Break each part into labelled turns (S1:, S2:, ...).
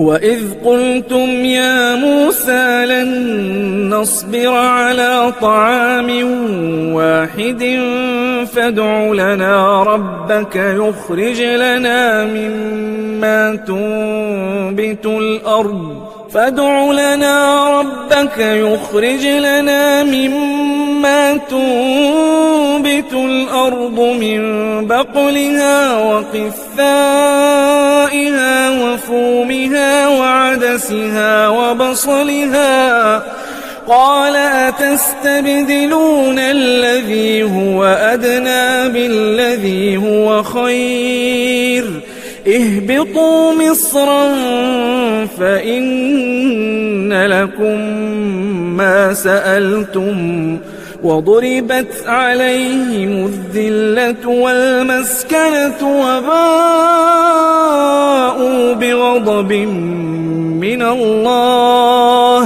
S1: وَإِذْ قُلْتُمْ يَا مُوسَى لَن نَّصْبِرَ عَلَىٰ طَعَامٍ وَاحِدٍ فَادْعُ لَنَا رَبَّكَ يُخْرِجْ لَنَا مِمَّا تُنبِتُ الْأَرْضُ مِن بَقْلِهَا وَقِثَّائِهَا وَفُومِهَا وَعَدَسِهَا وَبَصَلِهَا قَالَ أَتَسْتَبْدِلُونَ الَّذِي هُوَ أَدْنَىٰ بِالَّذِي هُوَ خَيْرٌ اهْبِطُوا مِصْرًا فَإِنَّ لَكُم مَّا سَأَلْتُمْ وَضُرِبَتْ عَلَيْهِمُ الذِّلَّةُ وَالْمَسْكَنَةُ وَبَاءُوا بِغَضَبٍ مِّنَ اللَّهِ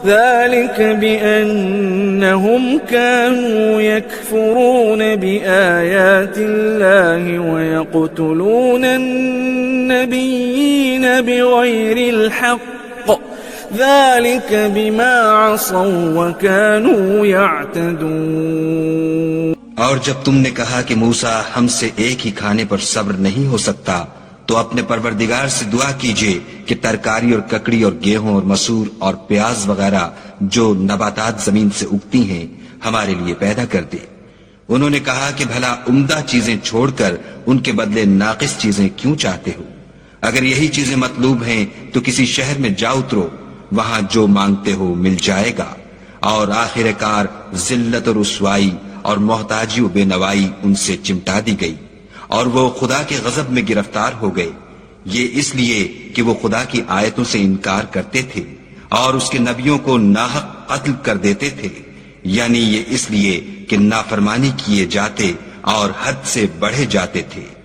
S1: ذَلِكَ بِأَنَّهُمْ كَانُوا يَكْفُرُونَ بِآيَاتِ اللَّهِ وَيَقْتُلُونَ النَّبِيِّينَ بِغَيْرِ الْحَقِّ ذَلِكَ بِمَا عَصَوا وَكَانُوا يَعْتَدُونَ۔
S2: اور جب تم نے کہا کہ موسیٰ ہم سے ایک ہی کھانے پر صبر نہیں ہو سکتا تو اپنے پروردگار سے دعا کیجئے کہ ترکاری اور ککڑی اور گیہوں اور مسور اور پیاز وغیرہ جو نباتات زمین سے اگتی ہیں ہمارے لیے پیدا کر دے۔ انہوں نے کہا کہ بھلا عمدہ چیزیں چھوڑ کر ان کے بدلے ناقص چیزیں کیوں چاہتے ہو؟ اگر یہی چیزیں مطلوب ہیں تو کسی شہر میں جا اترو، وہاں جو مانگتے ہو مل جائے گا۔ اور آخر کار ذلت اور رسوائی اور محتاجی و بے نوائی ان سے چمٹا دی گئی، اور وہ خدا کے غضب میں گرفتار ہو گئے۔ یہ اس لیے کہ وہ خدا کی آیتوں سے انکار کرتے تھے اور اس کے نبیوں کو ناحق قتل کر دیتے تھے، یعنی یہ اس لیے کہ نافرمانی کیے جاتے اور حد سے بڑھے جاتے تھے۔